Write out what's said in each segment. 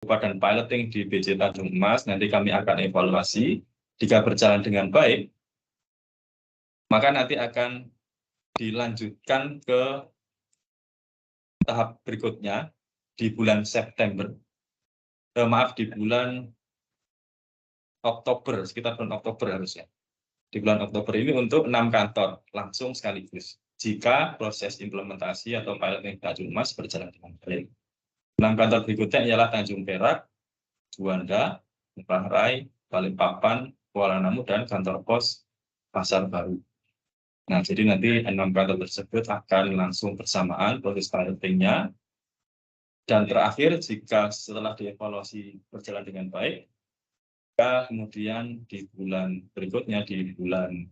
dan piloting di BC Tanjung Mas, nanti kami akan evaluasi. Jika berjalan dengan baik, maka nanti akan dilanjutkan ke tahap berikutnya di bulan September. Di bulan Oktober, sekitar bulan Oktober harusnya. Di bulan Oktober ini untuk 6 kantor langsung sekaligus. Jika proses implementasi atau piloting Tanjung Mas berjalan dengan baik. 6 kantor berikutnya ialah Tanjung Perak, Juanda, Ngurah Rai, Balikpapan, Kuala Namu, dan kantor pos Pasar Baru. Nah, jadi nanti 6 kantor tersebut akan langsung bersamaan proses pilotingnya. Dan terakhir, jika setelah dievaluasi berjalan dengan baik, maka kemudian di bulan berikutnya, di bulan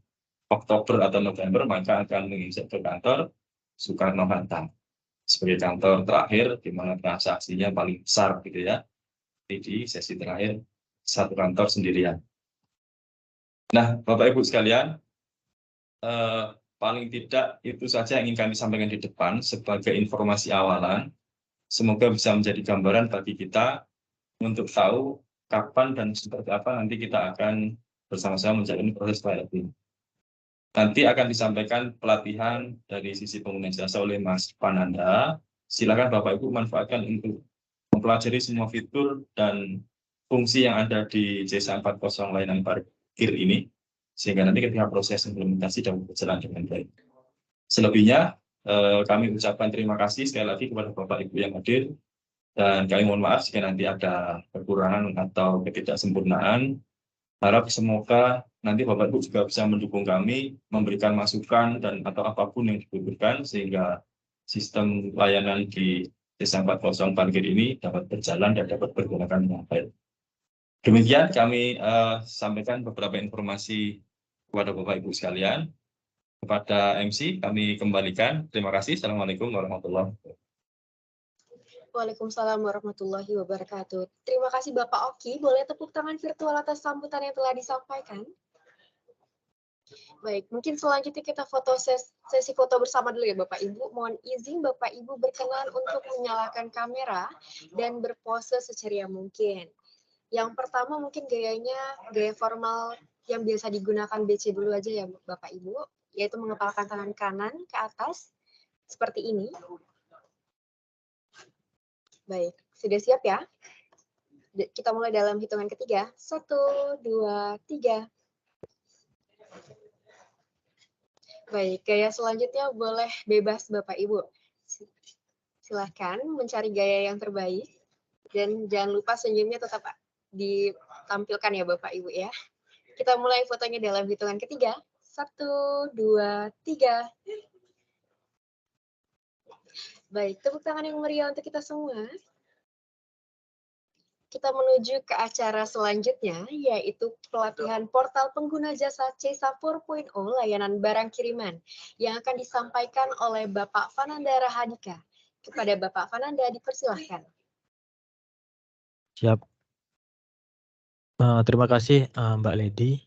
Oktober atau November, maka akan menginjak ke kantor Soekarno-Hatta sebagai kantor terakhir, di mana transaksinya paling besar, gitu ya. Di sesi terakhir, satu kantor sendirian. Nah, Bapak Ibu sekalian, paling tidak itu saja yang ingin kami sampaikan di depan sebagai informasi awalan. Semoga bisa menjadi gambaran bagi kita untuk tahu kapan dan seperti apa nanti kita akan bersama-sama menjalani proses piloting. Nanti akan disampaikan pelatihan dari sisi pengguna jasa oleh Mas Pananda. Silakan Bapak Ibu manfaatkan untuk mempelajari semua fitur dan fungsi yang ada di C4.0 layanan parkir ini, sehingga nanti ketika proses implementasi dapat berjalan dengan baik. Selebihnya, kami ucapkan terima kasih sekali lagi kepada Bapak Ibu yang hadir, dan kami mohon maaf jika nanti ada kekurangan atau ketidaksempurnaan. Harap semoga nanti Bapak Ibu juga bisa mendukung kami, memberikan masukan dan atau apapun yang dibutuhkan, sehingga sistem layanan di Desa 4.0 parkir ini dapat berjalan dan dapat bergunakan dengan baik. Demikian kami sampaikan beberapa informasi kepada Bapak Ibu sekalian. Kepada MC kami kembalikan. Terima kasih. Assalamualaikum warahmatullahi wabarakatuh. Waalaikumsalam warahmatullahi wabarakatuh. Terima kasih Bapak Oki. Boleh tepuk tangan virtual atas sambutan yang telah disampaikan? Baik, mungkin selanjutnya kita sesi foto bersama dulu ya Bapak Ibu. Mohon izin Bapak Ibu berkenan untuk menyalakan kamera dan berpose seceria mungkin. Yang pertama mungkin gaya formal yang biasa digunakan BC dulu aja ya Bapak Ibu, yaitu mengepalkan tangan kanan ke atas seperti ini. Baik, sudah siap ya? Kita mulai dalam hitungan ketiga. 1, 2, 3. Baik, gaya selanjutnya boleh bebas Bapak Ibu. Silahkan mencari gaya yang terbaik. Dan jangan lupa senyumnya tetap ditampilkan ya Bapak Ibu ya. Kita mulai fotonya dalam hitungan ketiga. 1, 2, 3. Baik, tepuk tangan yang meriah untuk kita semua. Kita menuju ke acara selanjutnya, yaitu pelatihan portal pengguna jasa C.SA 4.0 layanan barang kiriman, yang akan disampaikan oleh Bapak Fananda Rahadika. Kepada Bapak Fananda, dipersilahkan. Siap. Terima kasih Mbak Lady.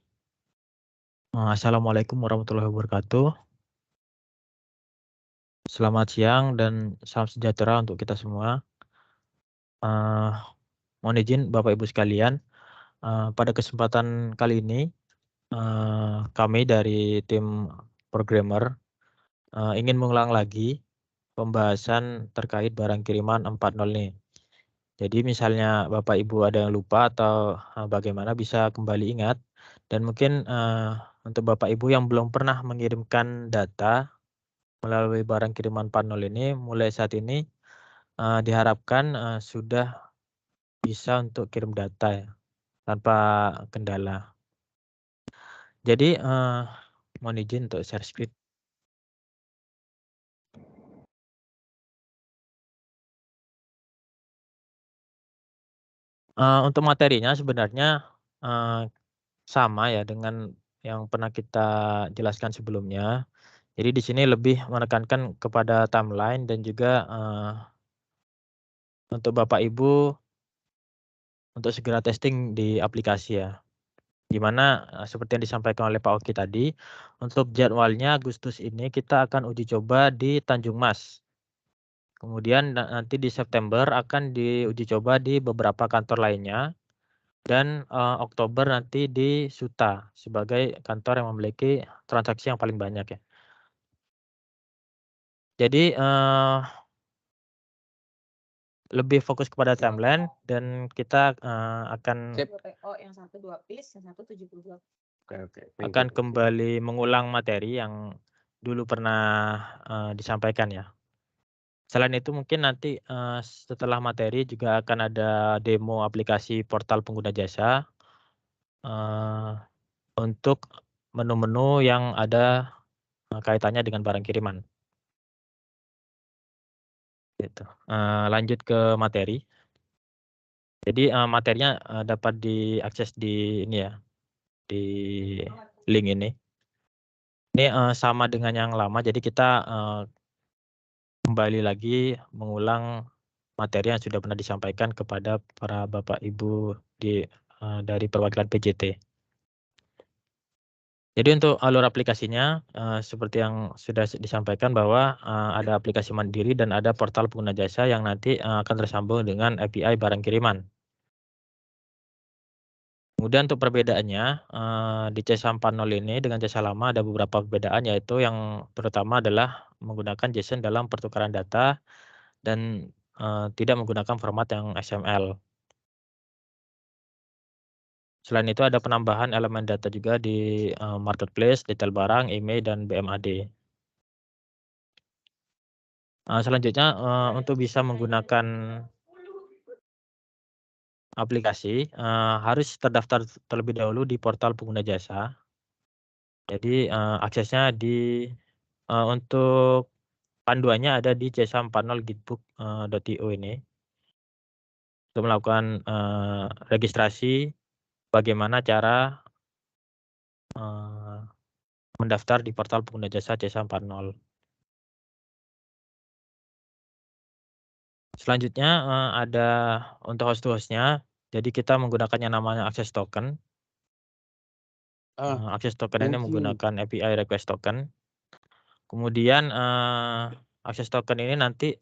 Assalamualaikum warahmatullahi wabarakatuh. Selamat siang dan salam sejahtera untuk kita semua. Mohon izin Bapak Ibu sekalian, pada kesempatan kali ini kami dari tim programmer ingin mengulang lagi pembahasan terkait barang kiriman 4.0 ini. Jadi misalnya Bapak Ibu ada yang lupa atau bagaimana bisa kembali ingat, dan mungkin untuk Bapak Ibu yang belum pernah mengirimkan data melalui barang kiriman 4.0 ini, mulai saat ini diharapkan sudah bisa untuk kirim data ya, tanpa kendala. Jadi mohon izin untuk share screen. Untuk materinya sebenarnya sama ya dengan yang pernah kita jelaskan sebelumnya. Jadi di sini lebih menekankan kepada timeline dan juga untuk Bapak Ibu untuk segera testing di aplikasi ya. Di mana seperti yang disampaikan oleh Pak Oki tadi, untuk jadwalnya Agustus ini kita akan uji coba di Tanjung Mas. Kemudian nanti di September akan diuji coba di beberapa kantor lainnya. Dan Oktober nanti di Suta sebagai kantor yang memiliki transaksi yang paling banyak ya. Jadi lebih fokus kepada timeline dan kita akan Oh, yang satu 2 piece, yang satu 72. Oke. akan kembali mengulang materi yang dulu pernah disampaikan ya. Selain itu mungkin nanti setelah materi juga akan ada demo aplikasi portal pengguna jasa untuk menu-menu yang ada kaitannya dengan barang kiriman. Gitu. Lanjut ke materi. Jadi materinya dapat diakses di ini ya, di link ini. Ini sama dengan yang lama, jadi kita kembali lagi mengulang materi yang sudah pernah disampaikan kepada para Bapak Ibu dari perwakilan PJT. Jadi untuk alur aplikasinya seperti yang sudah disampaikan bahwa ada aplikasi mandiri dan ada portal pengguna jasa yang nanti akan tersambung dengan API barang kiriman. Kemudian untuk perbedaannya di C.SAM 4.0 ini dengan jasa lama ada beberapa perbedaan, yaitu yang terutama adalah menggunakan JSON dalam pertukaran data dan tidak menggunakan format yang XML. Selain itu ada penambahan elemen data juga di marketplace, detail barang, email, dan BMAD. Selanjutnya untuk bisa menggunakan aplikasi harus terdaftar terlebih dahulu di portal pengguna jasa. Jadi aksesnya untuk panduannya ada di C.SAM 4.0 gitbook.io ini. Untuk melakukan registrasi, bagaimana cara mendaftar di portal pengguna jasa C.SAM 4.0. Selanjutnya ada untuk host-to-hostnya, jadi kita menggunakan yang namanya access token. Access token ini menggunakan API request token. Kemudian access token ini nanti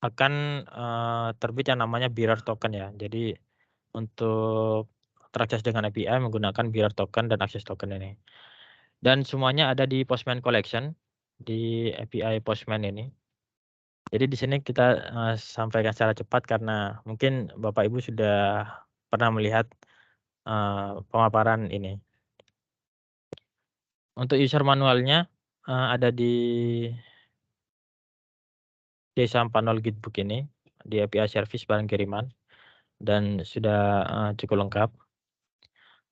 akan terbit yang namanya bearer token ya. Jadi untuk terakses dengan API menggunakan bearer token dan access token ini. Dan semuanya ada di Postman Collection di API Postman ini. Jadi di sini kita sampaikan secara cepat karena mungkin Bapak Ibu sudah pernah melihat pemaparan ini. Untuk user manualnya ada di C.SAM 4.0 Gitbook ini di API service barang kiriman dan sudah cukup lengkap.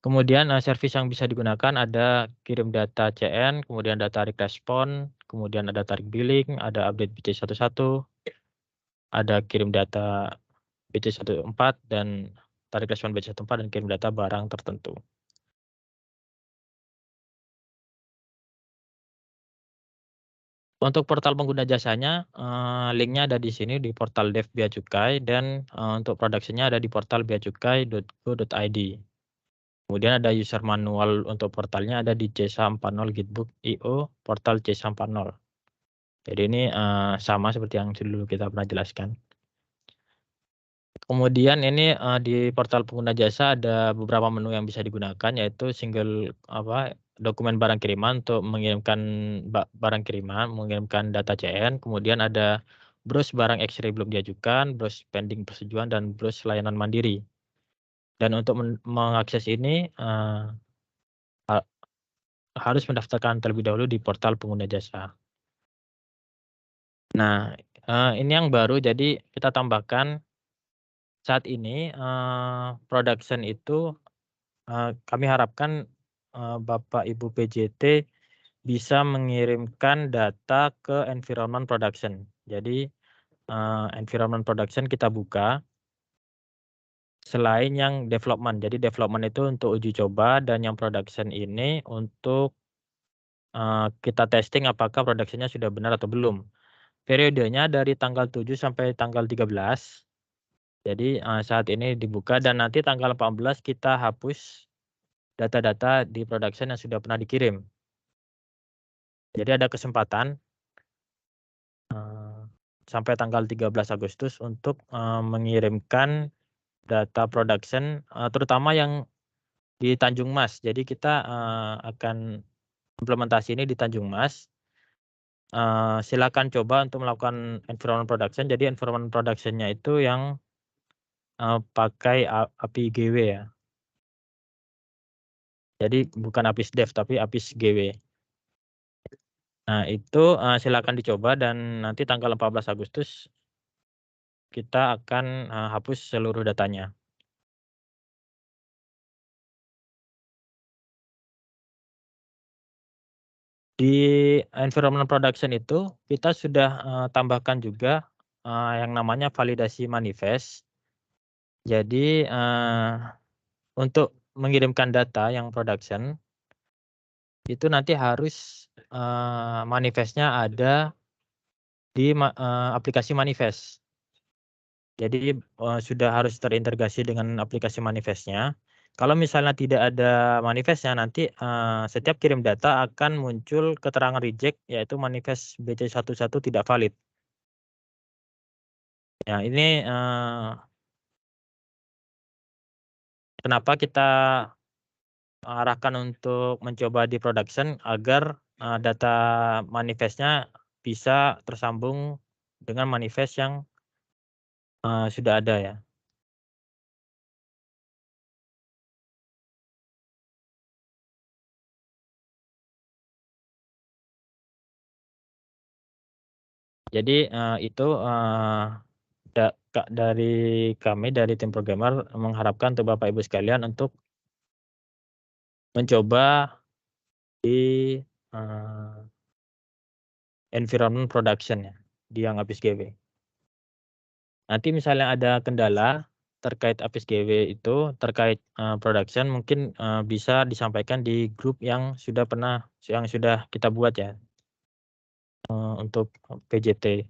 Kemudian service yang bisa digunakan ada kirim data CN, kemudian data tarik respon, kemudian ada tarik billing, ada update BC11, ada kirim data BC14 dan tarik respon BC14 dan kirim data barang tertentu. Untuk portal pengguna jasanya, linknya ada di sini di portal Dev Bea Cukai dan untuk produksinya ada di portal beacukai.go.id. Kemudian ada user manual untuk portalnya ada di C.SAM 4.0 Gitbook.io portal C.SAM 4.0. Jadi ini sama seperti yang dulu kita pernah jelaskan. Kemudian ini di portal pengguna jasa ada beberapa menu yang bisa digunakan, yaitu single dokumen barang kiriman untuk mengirimkan barang kiriman, mengirimkan data CN, kemudian ada browse barang X-ray belum diajukan, browse pending persetujuan, dan browse layanan mandiri. Dan untuk mengakses ini harus mendaftarkan terlebih dahulu di portal pengguna jasa. Nah, ini yang baru, jadi kita tambahkan saat ini production itu kami harapkan Bapak Ibu PJT bisa mengirimkan data ke environment production. Jadi environment production kita buka selain yang development. Jadi development itu untuk uji coba dan yang production ini untuk kita testing apakah produksinya sudah benar atau belum. Periodenya dari tanggal 7 sampai tanggal 13. Jadi saat ini dibuka dan nanti tanggal 14 kita hapus data-data di production yang sudah pernah dikirim. Jadi ada kesempatan sampai tanggal 13 Agustus untuk mengirimkan data production, terutama yang di Tanjung Mas. Jadi kita akan implementasi ini di Tanjung Mas. Silakan coba untuk melakukan environment production. Jadi environment production-nya itu yang pakai API GW ya. Jadi bukan APIS Dev tapi APIS GW. Nah itu silakan dicoba dan nanti tanggal 14 Agustus kita akan hapus seluruh datanya. Di environment production itu kita sudah tambahkan juga yang namanya validasi manifest. Jadi untuk mengirimkan data yang production itu nanti harus manifestnya ada di aplikasi manifest. Jadi sudah harus terintegrasi dengan aplikasi manifestnya. Kalau misalnya tidak ada manifestnya, nanti setiap kirim data akan muncul keterangan reject, yaitu manifest BC11 tidak valid. Ya, ini kenapa kita arahkan untuk mencoba di production agar data manifestnya bisa tersambung dengan manifest yang sudah ada ya. Jadi itu dari kami dari tim programmer mengharapkan untuk Bapak Ibu sekalian untuk mencoba di environment production ya di yang APIS GW. Nanti misalnya ada kendala terkait APIS GW itu terkait production mungkin bisa disampaikan di grup yang sudah kita buat ya untuk PJT.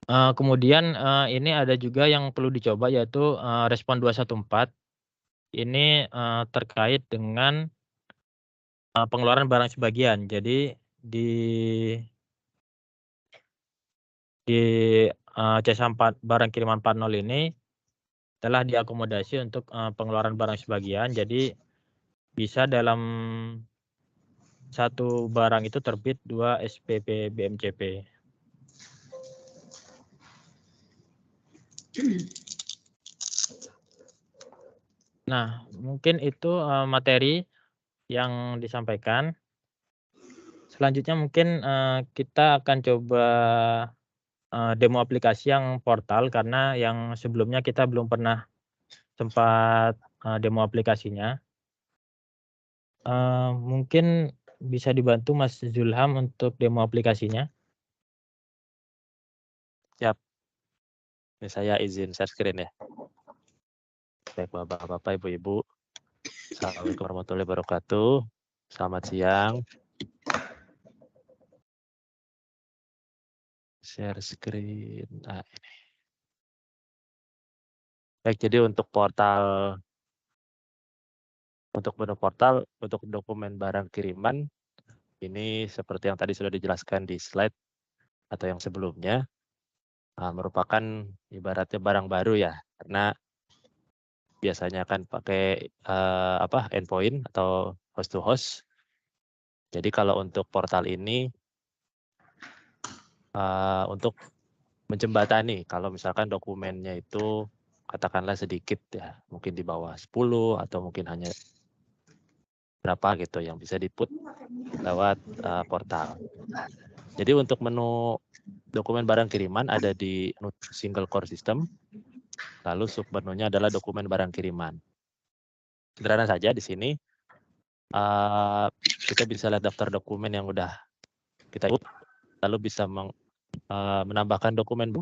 Kemudian ini ada juga yang perlu dicoba yaitu respon 214. Ini terkait dengan pengeluaran barang sebagian. Jadi di C4 barang kiriman 40 ini telah diakomodasi untuk pengeluaran barang sebagian. Jadi bisa dalam satu barang itu terbit 2 SPP BMCP. Nah, mungkin itu materi yang disampaikan. Selanjutnya mungkin kita akan coba demo aplikasi yang portal karena yang sebelumnya kita belum pernah sempat demo aplikasinya. Mungkin bisa dibantu Mas Zulham untuk demo aplikasinya. Siap. Ini saya izin share screen ya. Baik Bapak-Bapak, Ibu-Ibu. Assalamualaikum warahmatullahi wabarakatuh. Selamat siang. Share screen. Nah, ini. Baik, jadi untuk menu portal untuk dokumen barang kiriman ini seperti yang tadi sudah dijelaskan di slide atau yang sebelumnya merupakan ibaratnya barang baru ya, karena biasanya kan pakai endpoint atau host to host. Jadi kalau untuk portal ini untuk menjembatani kalau misalkan dokumennya itu katakanlah sedikit ya, mungkin di bawah 10 atau mungkin hanya berapa gitu yang bisa di-put lewat portal. Jadi untuk menu dokumen barang kiriman ada di single core system, lalu submenunya adalah dokumen barang kiriman. Sederhana saja di sini kita bisa lihat daftar dokumen yang udah kita input, lalu bisa menambahkan dokumen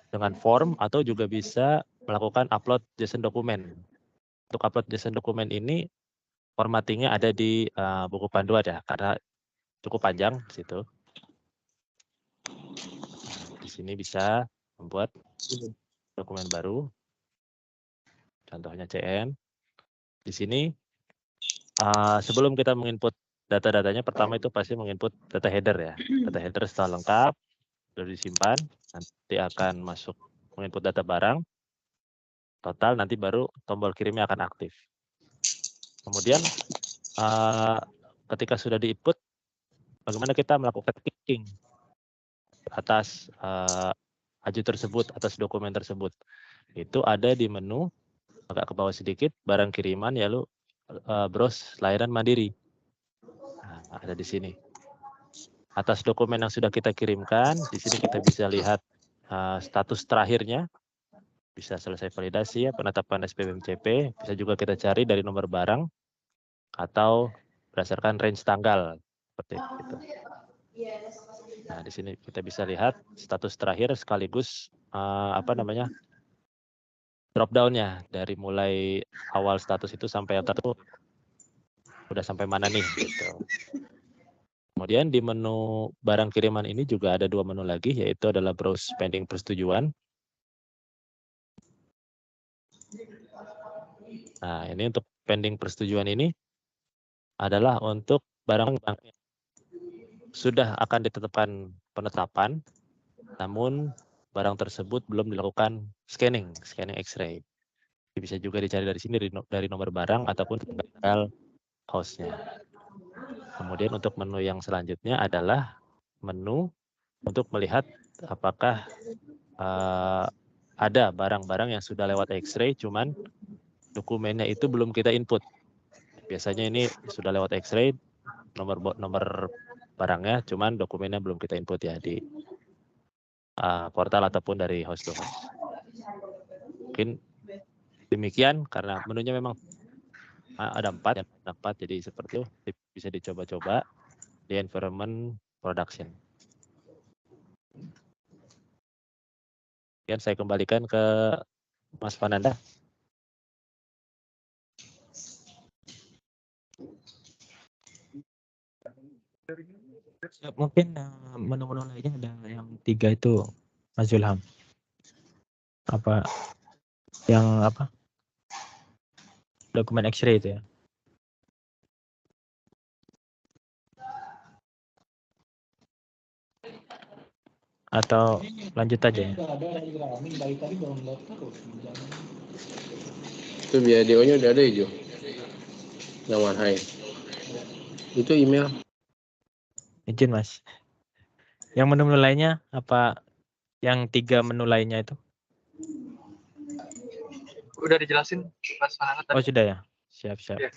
dengan form atau juga bisa melakukan upload JSON dokumen. Untuk upload JSON dokumen ini formattingnya ada di buku panduan ya, karena cukup panjang di situ. Di sini bisa membuat dokumen baru, contohnya CN. Di sini sebelum kita menginput data-datanya, pertama itu pasti menginput data header ya. Data header setelah lengkap, sudah disimpan, nanti akan masuk menginput data barang, total, nanti baru tombol kirimnya akan aktif. Kemudian ketika sudah diinput, bagaimana kita melakukan clicking atas aju tersebut, atas dokumen tersebut. Itu ada di menu, agak ke bawah sedikit, barang kiriman, ya lu browse layanan mandiri. Nah, ada di sini. Atas dokumen yang sudah kita kirimkan, di sini kita bisa lihat status terakhirnya, bisa selesai validasi ya, penetapan SPBMCP, bisa juga kita cari dari nomor barang atau berdasarkan range tanggal seperti itu. Nah, di sini kita bisa lihat status terakhir sekaligus drop down-nya dari mulai awal status itu sampai yang tertutup udah sampai mana nih gitu. Kemudian di menu barang kiriman ini juga ada 2 menu lagi, yaitu adalah browse pending persetujuan. Nah, ini untuk pending persetujuan ini adalah untuk barang yang sudah akan ditetapkan penetapan, namun barang tersebut belum dilakukan scanning X-ray. Bisa juga dicari dari sini dari nomor barang ataupun tanggal host-nya. Kemudian untuk menu yang selanjutnya adalah menu untuk melihat apakah ada barang-barang yang sudah lewat X-ray, cuman dokumennya itu belum kita input. Biasanya ini sudah lewat X-ray, nomor barangnya, cuman dokumennya belum kita input ya di portal ataupun dari host to host. Mungkin demikian, karena menunya memang ada 4, jadi seperti itu bisa dicoba-coba di environment production. Kemudian saya kembalikan ke Mas Fananda. Mungkin menu-menu lainnya ada yang 3 itu, Mas Zulham. Dokumen X-ray itu ya. Atau lanjut aja ya. Itu video-nya udah ada hijau. Yang warnai. Itu email. Izin Mas. Yang menu-menu lainnya apa? Yang 3 menu lainnya itu? Udah dijelasin Mas Fananda tadi. Oh sudah ya. Siap. Ya.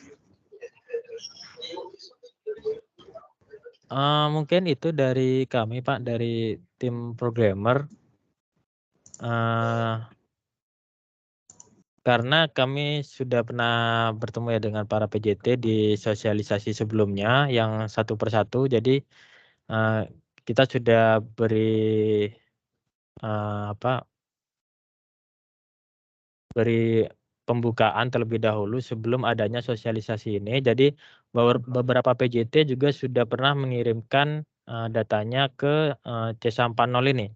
Mungkin itu dari kami Pak, dari tim programmer. Karena kami sudah pernah bertemu ya dengan para PJT di sosialisasi sebelumnya yang satu persatu. Jadi kita sudah beri pembukaan terlebih dahulu sebelum adanya sosialisasi ini. Jadi beberapa PJT juga sudah pernah mengirimkan datanya ke C140 ini.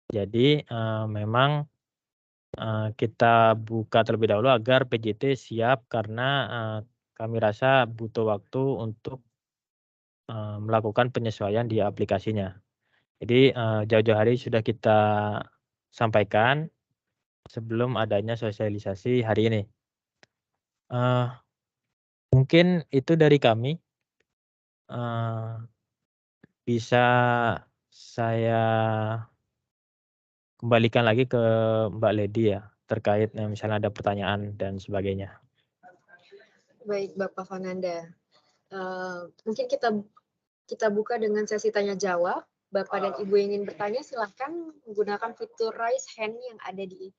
Jadi memang kita buka terlebih dahulu agar PJT siap, karena kami rasa butuh waktu untuk melakukan penyesuaian di aplikasinya. Jadi jauh-jauh hari sudah kita sampaikan sebelum adanya sosialisasi hari ini. Mungkin itu dari kami. Bisa saya kembalikan lagi ke Mbak Lady ya, terkait misalnya ada pertanyaan dan sebagainya. Baik, Bapak Fananda. Mungkin kita buka dengan sesi tanya jawab. Bapak dan Ibu yang ingin bertanya silahkan menggunakan fitur raise hand yang ada di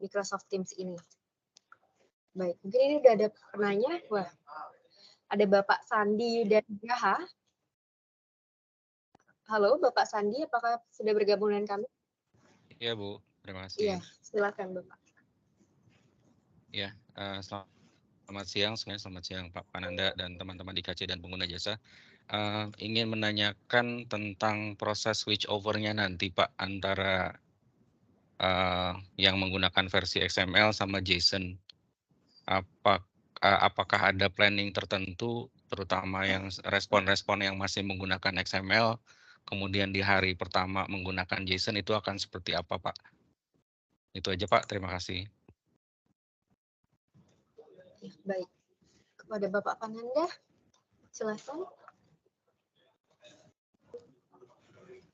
Microsoft Teams ini. Baik, mungkin ini udah ada penanya. Wah, ada Bapak Sandi dan Gaha. Halo, Bapak Sandi, apakah sudah bergabung dengan kami? Iya, Bu. Terima kasih. Iya, silakan, Bapak. Ya, selamat siang semuanya. Selamat siang Pak Fananda dan teman-teman di KC dan pengguna jasa. Ingin menanyakan tentang proses switch over-nya nanti, Pak, antara yang menggunakan versi XML sama JSON. apakah ada planning tertentu, terutama yang respon-respon yang masih menggunakan XML, kemudian di hari pertama menggunakan JSON itu akan seperti apa, Pak? Itu aja, Pak. Terima kasih. Ya, baik. Kepada Bapak Pananda, silakan.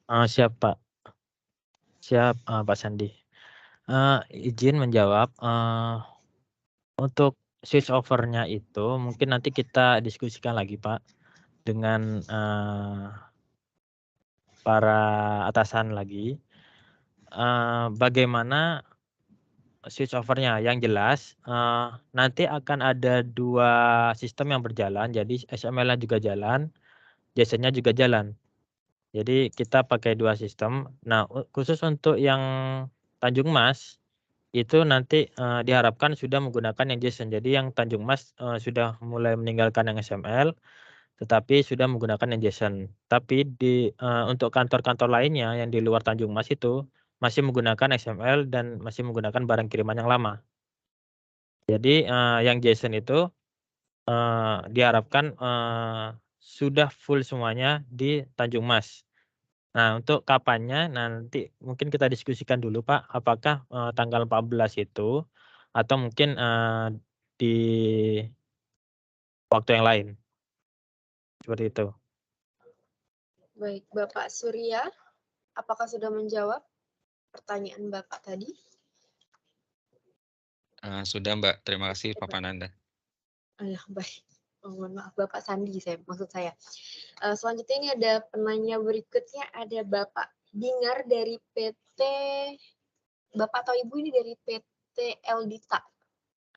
Siap Pak. Siap Pak Sandi. Izin menjawab. Untuk switch over-nya itu mungkin nanti kita diskusikan lagi Pak dengan para atasan lagi. Bagaimana switch over-nya? Yang jelas nanti akan ada 2 sistem yang berjalan. Jadi XML-nya juga jalan, JSON-nya juga jalan. Jadi kita pakai 2 sistem. Nah, khusus untuk yang Tanjung Mas itu nanti diharapkan sudah menggunakan yang JSON. Jadi yang Tanjung Mas sudah mulai meninggalkan yang XML, tetapi sudah menggunakan yang JSON. Tapi untuk kantor-kantor lainnya yang di luar Tanjung Mas itu masih menggunakan XML dan masih menggunakan barang kiriman yang lama. Jadi yang JSON itu diharapkan sudah full semuanya di Tanjung Mas. Nah, untuk kapannya nanti mungkin kita diskusikan dulu Pak, apakah tanggal 14 itu atau mungkin di waktu yang lain. Seperti itu. Baik, Bapak Surya, apakah sudah menjawab pertanyaan Bapak tadi? Sudah, Mbak. Terima kasih, Pak Pananda. Ya, baik. Mohon maaf, Bapak Sandi, maksud saya. Selanjutnya ini ada penanya berikutnya, ada Bapak Bingar dari PT, Bapak atau Ibu ini dari PT Eldita.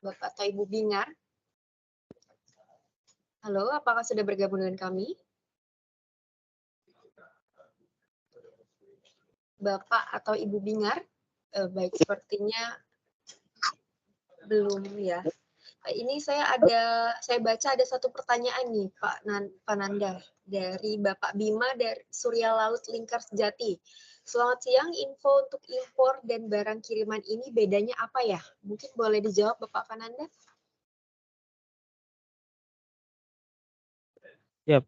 Bapak atau Ibu Bingar. Halo, apakah sudah bergabung dengan kami? Bapak atau Ibu Bingar? Baik, sepertinya belum ya. Ini saya baca ada satu pertanyaan nih Pak Pananda dari Bapak Bima dari Surya Laut Lingkar Sejati. Selamat siang, info untuk impor dan barang kiriman ini bedanya apa ya? Mungkin boleh dijawab Bapak Pananda? Yap,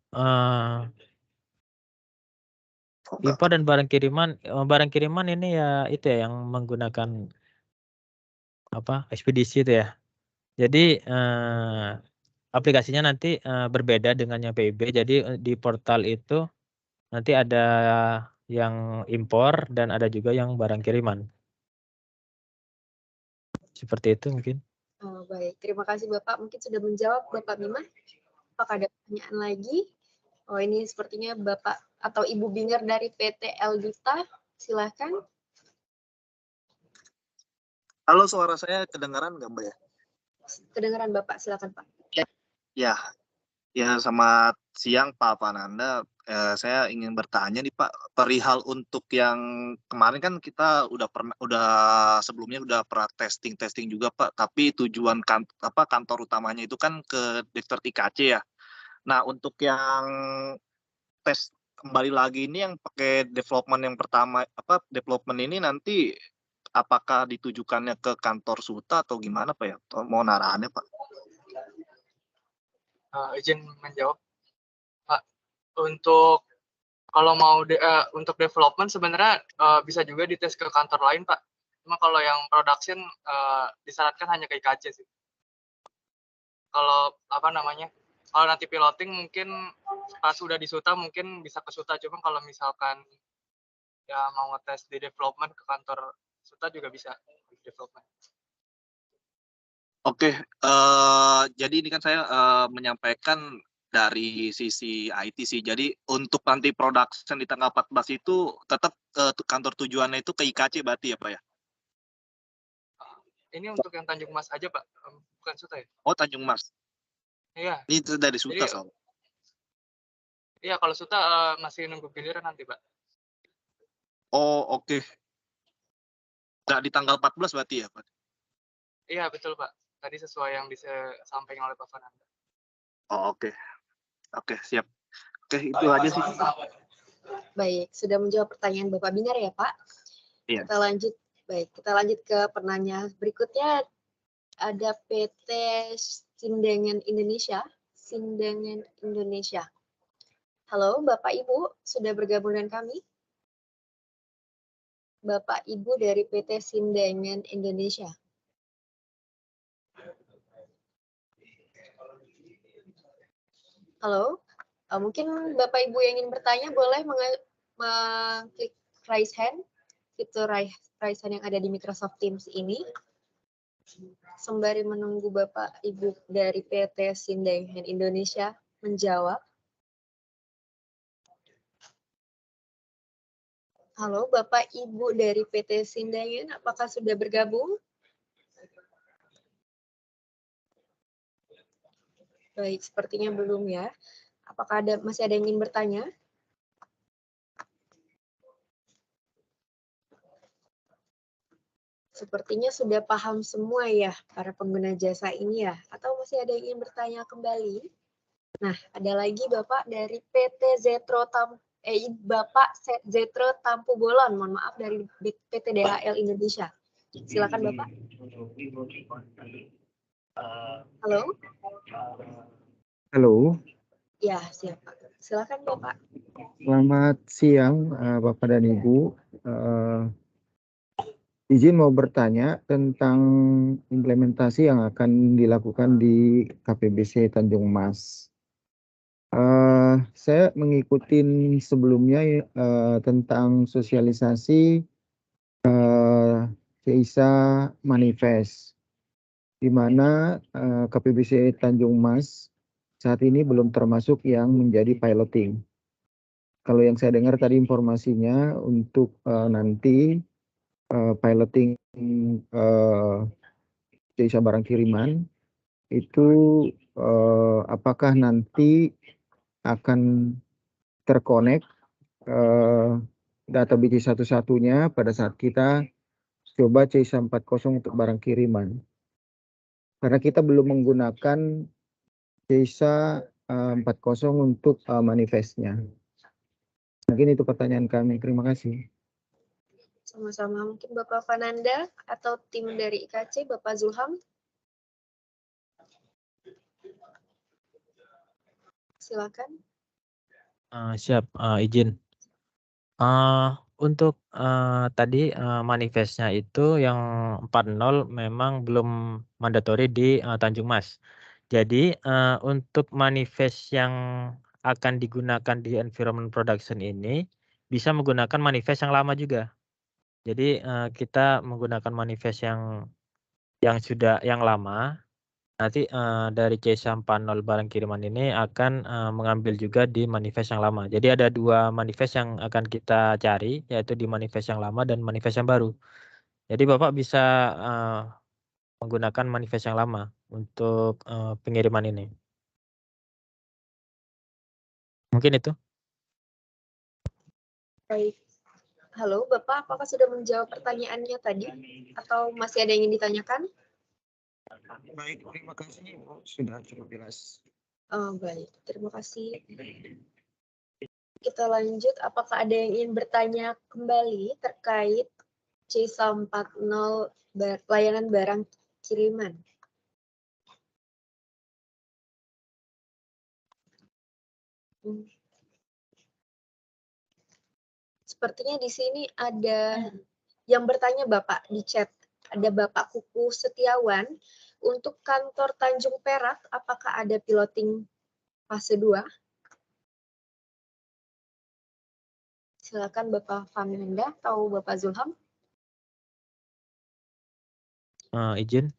impor dan barang kiriman ini ya itu ya yang menggunakan ekspedisi itu ya. Jadi aplikasinya nanti berbeda dengan yang PIB. Jadi di portal itu nanti ada yang impor dan ada juga yang barang kiriman. Seperti itu mungkin. Oh, baik, terima kasih Bapak. Mungkin sudah menjawab Bapak Bima. Apakah ada pertanyaan lagi? Oh, ini sepertinya Bapak atau Ibu Bingar dari PT Eldita. Silakan. Halo, suara saya kedengaran nggak Mbak ya? Kedengaran Bapak, silakan Pak. Ya, selamat siang Pak Pananda. Saya ingin bertanya nih Pak, perihal untuk yang kemarin kan kita sebelumnya udah pernah testing juga Pak, tapi tujuan kantor utamanya itu kan ke Distrik IKC ya. Nah, untuk yang tes kembali lagi ini yang pakai development yang pertama development ini nanti apakah ditujukannya ke kantor Suta atau gimana Pak ya? Mohon arahannya Pak. Izin menjawab, Pak. Untuk kalau mau untuk development sebenarnya bisa juga dites ke kantor lain, Pak. Cuma kalau yang production disarankan hanya ke IKC sih. Kalau kalau nanti piloting mungkin pas sudah di Suta mungkin bisa ke Suta. Cuma kalau misalkan ya mau ngetes di development ke kantor Suta juga bisa di development. Oke, jadi ini kan saya menyampaikan dari sisi IT sih. Jadi untuk nanti production di tanggal 14 itu tetap kantor tujuannya itu ke IKC berarti ya Pak ya? Ini untuk yang Tanjung Mas aja Pak, bukan Suta ya? Oh, Tanjung Mas. Iya. Ini dari Suta Jadi, soal. Iya, kalau Suta masih nunggu giliran nanti Pak. Oh, oke. Nggak di tanggal 14 berarti ya Pak? Iya, betul Pak. Tadi sesuai yang disampaikan oleh Pak Fernanda. Oh, oke. Oke, siap. Oke, itu aja sih. Baik, sudah menjawab pertanyaan Bapak Bingar ya Pak? Iya. Kita lanjut ke penanya berikutnya. ada PT Sindengan Indonesia. Sindengan Indonesia. Halo, Bapak Ibu, sudah bergabung dengan kami? Bapak Ibu dari PT Sindengan Indonesia. Halo, mungkin Bapak Ibu yang ingin bertanya boleh mengklik raise hand, fitur raise hand yang ada di Microsoft Teams ini. Sembari menunggu Bapak Ibu dari PT Sindengan Indonesia menjawab. Halo, Bapak Ibu dari PT Sindengan, apakah sudah bergabung? Baik, sepertinya belum ya. Apakah masih ada yang ingin bertanya? Sepertinya sudah paham semua ya para pengguna jasa ini ya. Atau masih ada yang ingin bertanya kembali? Nah, ada lagi Bapak dari PT Zetro Bapak Zetro Tampu Bolon. Mohon maaf dari PT DHL Indonesia. Silakan Bapak. Halo? Halo. Ya, siap Pak. Silakan Bapak. Selamat siang Bapak dan Ibu. Izin mau bertanya tentang implementasi yang akan dilakukan di KPBC Tanjung Mas. Saya mengikuti sebelumnya tentang sosialisasi CISA Manifest, di mana KPBC Tanjung Mas saat ini belum termasuk yang menjadi piloting. Kalau yang saya dengar tadi informasinya untuk nanti piloting jasa barang kiriman itu apakah nanti akan terkonek data BC satu-satunya pada saat kita coba CISA 40 untuk barang kiriman. Karena kita belum menggunakan CISA 40 untuk manifestnya. Mungkin itu pertanyaan kami. Terima kasih. Sama-sama. Mungkin Bapak Fananda atau tim dari IKC, Bapak Zulham. Silakan. Siap, izin. Untuk tadi manifestnya itu yang 40 memang belum mandatori di Tanjung Mas. Jadi untuk manifest yang akan digunakan di environment production ini bisa menggunakan manifest yang lama juga. Jadi kita menggunakan manifest yang lama. Nanti dari CISA 40 barang kiriman ini akan mengambil juga di manifest yang lama. Jadi ada 2 manifest yang akan kita cari, yaitu di manifest yang lama dan manifest yang baru. Jadi Bapak bisa menggunakan manifest yang lama untuk pengiriman ini. Mungkin itu. Baik. Halo Bapak, apakah sudah menjawab pertanyaannya tadi? Atau masih ada yang ingin ditanyakan? Baik, terima kasih. Sudah cukup jelas. Oh, baik, terima kasih. Kita lanjut, apakah ada yang ingin bertanya kembali terkait CISA 40 layanan barang kiriman? Sepertinya di sini ada yang bertanya Bapak di chat. Ada Bapak Kuku Setiawan. Untuk kantor Tanjung Perak, apakah ada piloting fase 2? Silakan Bapak Fananda atau Bapak Zulham. Izin.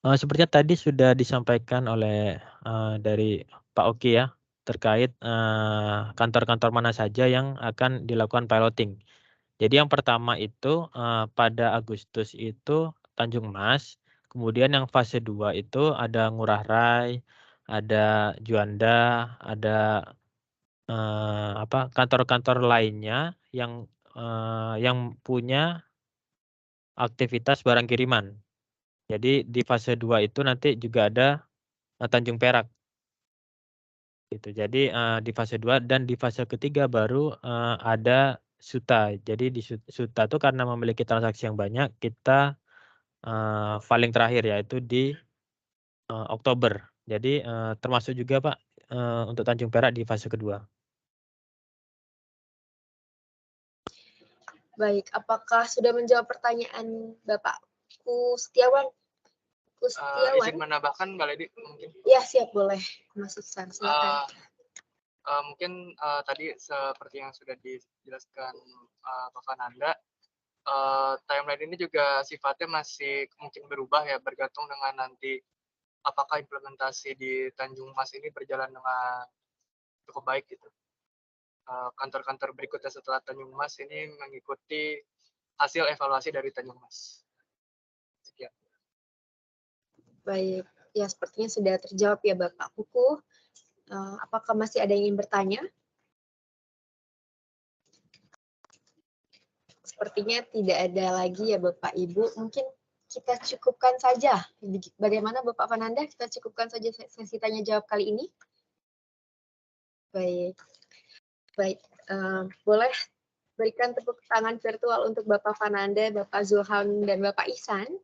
Sepertinya tadi sudah disampaikan oleh dari Pak Oki ya, terkait kantor-kantor mana saja yang akan dilakukan piloting. Jadi yang pertama itu pada Agustus itu Tanjung Mas, kemudian yang fase 2 itu ada Ngurah Rai, ada Juanda, ada kantor-kantor lainnya yang punya aktivitas barang kiriman. Jadi di fase 2 itu nanti juga ada Tanjung Perak. Gitu. Jadi di fase 2 dan di fase ketiga baru ada Suta. Jadi di Suta itu karena memiliki transaksi yang banyak, kita paling terakhir yaitu di Oktober. Jadi termasuk juga Pak untuk Tanjung Perak di fase kedua. Baik, apakah sudah menjawab pertanyaan Bapak Kustiawan? Izin menambahkan Mbak Lady mungkin. Ya, siap, boleh. Mas Iksan, silakan. Mungkin tadi seperti yang sudah dijelaskan Pak Fananda, timeline ini juga sifatnya masih mungkin berubah ya, bergantung dengan nanti apakah implementasi di Tanjung Mas ini berjalan dengan cukup baik gitu. Kantor-kantor berikutnya setelah Tanjung Mas ini mengikuti hasil evaluasi dari Tanjung Mas. Sekian. Baik, ya sepertinya sudah terjawab ya Bapak Kuku. Apakah masih ada yang ingin bertanya? Sepertinya tidak ada lagi ya Bapak Ibu. Mungkin kita cukupkan saja. Bagaimana Bapak Fananda? Kita cukupkan saja sesi tanya jawab kali ini. Baik. Baik, boleh berikan tepuk tangan virtual untuk Bapak Fananda, Bapak Zulhan, dan Bapak Ihsan.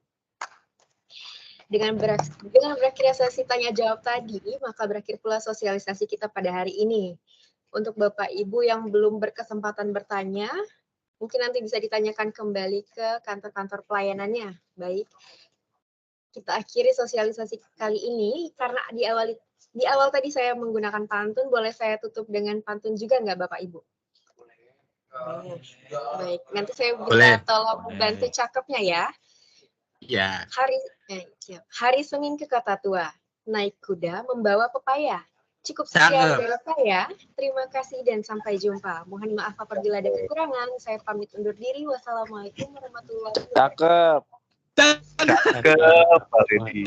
Dengan berakhirnya sesi tanya jawab tadi, maka berakhir pula sosialisasi kita pada hari ini. Untuk Bapak Ibu yang belum berkesempatan bertanya, mungkin nanti bisa ditanyakan kembali ke kantor-kantor pelayanannya. Baik, kita akhiri sosialisasi kali ini karena di awal tadi saya menggunakan pantun, boleh saya tutup dengan pantun juga nggak Bapak Ibu? Baik, nanti saya minta tolong bantu cakepnya ya. Ya. Hari Senin ke Kota Tua, naik kuda membawa pepaya. Cukup sekian dari saya. Terima kasih dan sampai jumpa. Mohon maaf apabila ada kekurangan. Saya pamit undur diri. Wassalamualaikum warahmatullahi wabarakatuh. Cakep, Pak Redi.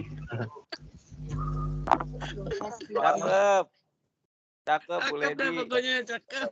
Cakep, Bu Ledi. Pokoknya cakep.